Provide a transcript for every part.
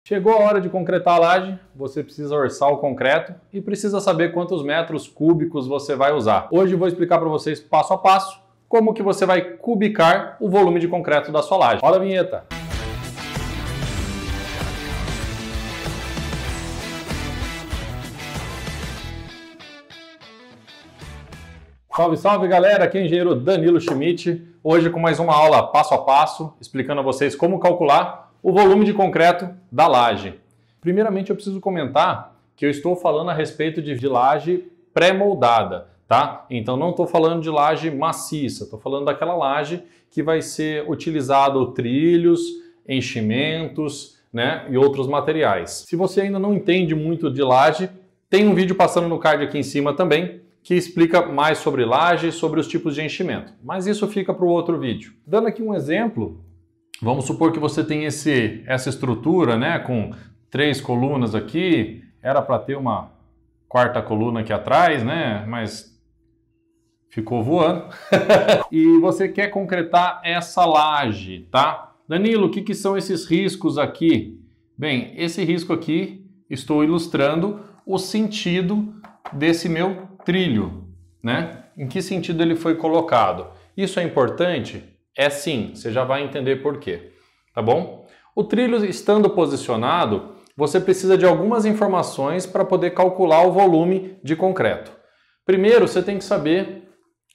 Chegou a hora de concretar a laje, você precisa orçar o concreto e precisa saber quantos metros cúbicos você vai usar. Hoje eu vou explicar para vocês passo a passo como que você vai cubicar o volume de concreto da sua laje. Roda a vinheta! Salve, salve galera, aqui é o engenheiro Danilo Schmidt, hoje com mais uma aula passo a passo, explicando a vocês como calcular o volume de concreto da laje. Primeiramente eu preciso comentar que eu estou falando a respeito de laje pré-moldada, tá? Então não estou falando de laje maciça, estou falando daquela laje que vai ser utilizado trilhos, enchimentos, né, e outros materiais. Se você ainda não entende muito de laje, tem um vídeo passando no card aqui em cima também, que explica mais sobre laje e sobre os tipos de enchimento. Mas isso fica para o outro vídeo. Dando aqui um exemplo, vamos supor que você tem essa estrutura, né, com 3 colunas aqui, era para ter uma 4ª coluna aqui atrás, né, mas ficou voando. E você quer concretar essa laje, tá? Danilo, o que são esses riscos aqui? Bem, esse risco aqui, estou ilustrando o sentido desse meu trilho, né? Em que sentido ele foi colocado? Isso é importante? É sim, você já vai entender por quê, tá bom? O trilho estando posicionado, você precisa de algumas informações para poder calcular o volume de concreto. Primeiro, você tem que saber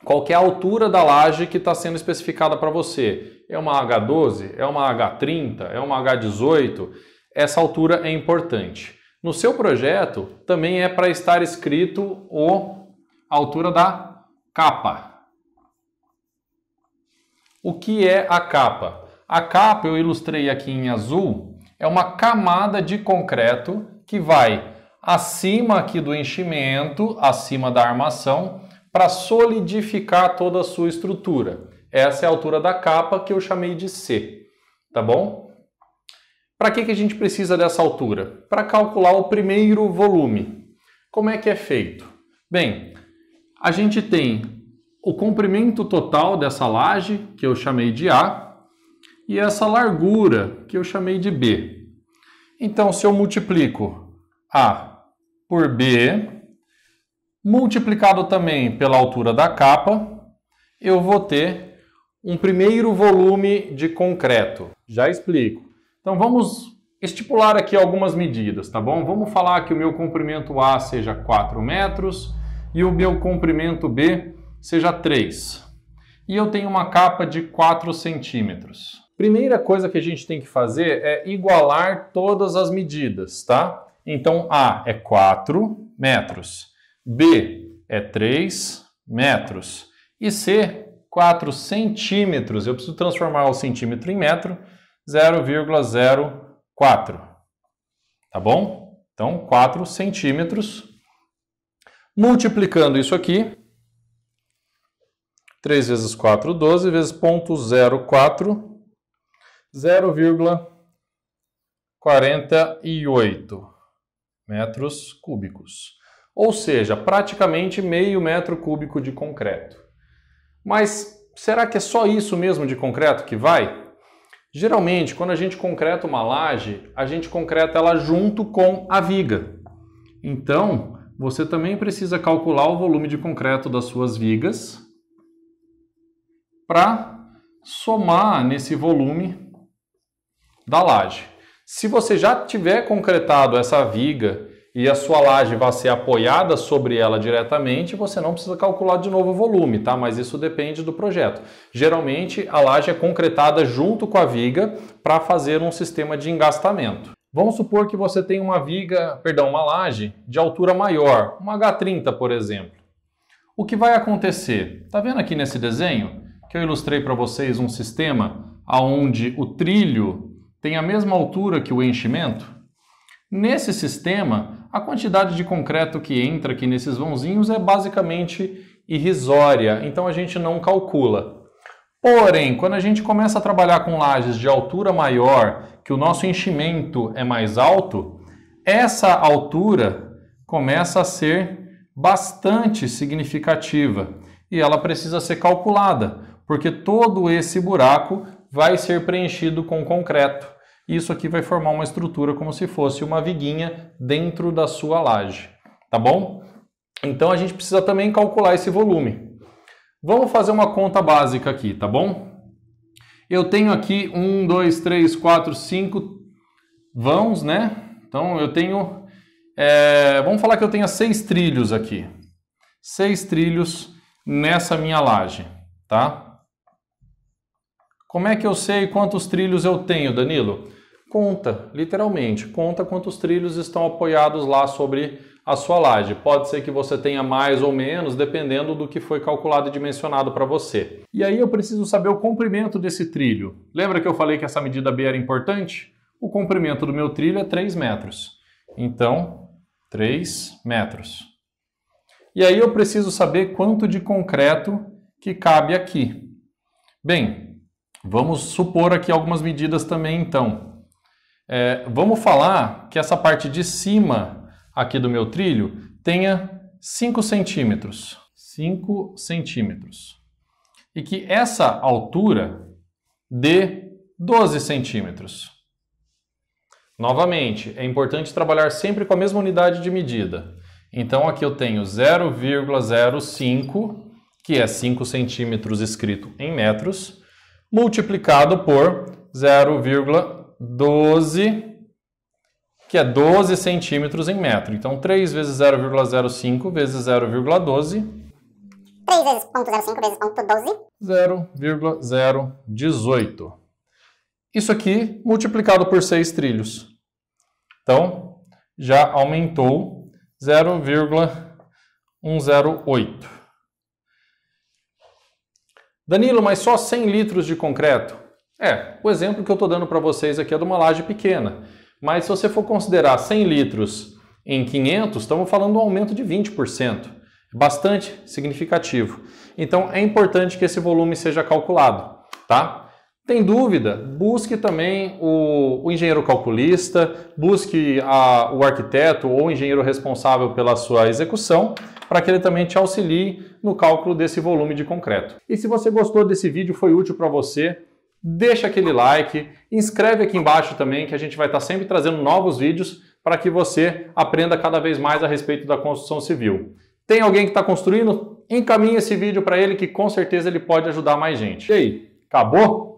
qual que é a altura da laje que está sendo especificada para você. É uma H12? É uma H30? É uma H18? Essa altura é importante. No seu projeto, também é para estar escrito a altura da capa. O que é a capa? A capa, eu ilustrei aqui em azul, é uma camada de concreto que vai acima aqui do enchimento, acima da armação, para solidificar toda a sua estrutura. Essa é a altura da capa que eu chamei de C, tá bom? Para que a gente precisa dessa altura? Para calcular o primeiro volume. Como é que é feito? Bem, a gente tem o comprimento total dessa laje, que eu chamei de A, e essa largura, que eu chamei de B. Então, se eu multiplico A por B, multiplicado também pela altura da capa, eu vou ter um primeiro volume de concreto. Já explico. Então vamos estipular aqui algumas medidas, tá bom? Vamos falar que o meu comprimento A seja 4 metros e o meu comprimento B seja 3. E eu tenho uma capa de 4 centímetros. Primeira coisa que a gente tem que fazer é igualar todas as medidas, tá? Então A é 4 metros, B é 3 metros e C 4 centímetros. Eu preciso transformar o centímetro em metro, 0,04, tá bom? Então, 4 centímetros. Multiplicando isso aqui, 3 vezes 4, 12, vezes 0,04, 0,48 metros cúbicos. Ou seja, praticamente meio metro cúbico de concreto. Mas será que é só isso mesmo de concreto que vai? Geralmente, quando a gente concreta uma laje, a gente concreta ela junto com a viga. Então, você também precisa calcular o volume de concreto das suas vigas para somar nesse volume da laje. Se você já tiver concretado essa viga e a sua laje vai ser apoiada sobre ela diretamente, você não precisa calcular de novo o volume, tá? Mas isso depende do projeto. Geralmente, a laje é concretada junto com a viga para fazer um sistema de engastamento. Vamos supor que você tem uma laje de altura maior, uma H30, por exemplo. O que vai acontecer? Tá vendo aqui nesse desenho que eu ilustrei para vocês um sistema onde o trilho tem a mesma altura que o enchimento? Nesse sistema, a quantidade de concreto que entra aqui nesses vãozinhos é basicamente irrisória, então a gente não calcula. Porém, quando a gente começa a trabalhar com lajes de altura maior, que o nosso enchimento é mais alto, essa altura começa a ser bastante significativa e ela precisa ser calculada, porque todo esse buraco vai ser preenchido com concreto. Isso aqui vai formar uma estrutura como se fosse uma viguinha dentro da sua laje, tá bom? Então a gente precisa também calcular esse volume. Vamos fazer uma conta básica aqui, tá bom? Eu tenho aqui 1, 2, 3, 4, 5 vãos, né? Então eu tenho, vamos falar que eu tenha 6 trilhos aqui. 6 trilhos nessa minha laje, tá? Como é que eu sei quantos trilhos eu tenho, Danilo? Conta, literalmente, conta quantos trilhos estão apoiados lá sobre a sua laje. Pode ser que você tenha mais ou menos, dependendo do que foi calculado e dimensionado para você. E aí eu preciso saber o comprimento desse trilho. Lembra que eu falei que essa medida B era importante? O comprimento do meu trilho é 3 metros. Então, 3 metros. E aí eu preciso saber quanto de concreto que cabe aqui. Bem, vamos supor aqui algumas medidas também, então. Vamos falar que essa parte de cima aqui do meu trilho tenha 5 centímetros. 5 centímetros. E que essa altura dê 12 centímetros. Novamente, é importante trabalhar sempre com a mesma unidade de medida. Então aqui eu tenho 0,05, que é 5 centímetros escrito em metros, multiplicado por 0,12, que é 12 centímetros em metro. Então 3 vezes 0,05 vezes 0,12. 3 vezes 0,05 vezes 0,12. 0,018. Isso aqui multiplicado por 6 trilhos. Então, já aumentou 0,108. Danilo, mas só 100 litros de concreto? O exemplo que eu estou dando para vocês aqui é de uma laje pequena. Mas se você for considerar 100 litros em 500, estamos falando de um aumento de 20%. Bastante significativo. Então, é importante que esse volume seja calculado, tá? Tem dúvida? Busque também o engenheiro calculista, busque o arquiteto ou o engenheiro responsável pela sua execução, para que ele também te auxilie no cálculo desse volume de concreto. E se você gostou desse vídeo, foi útil para você, deixa aquele like, inscreve aqui embaixo também, que a gente vai estar sempre trazendo novos vídeos para que você aprenda cada vez mais a respeito da construção civil. Tem alguém que está construindo? Encaminhe esse vídeo para ele, que com certeza ele pode ajudar mais gente. E aí, acabou?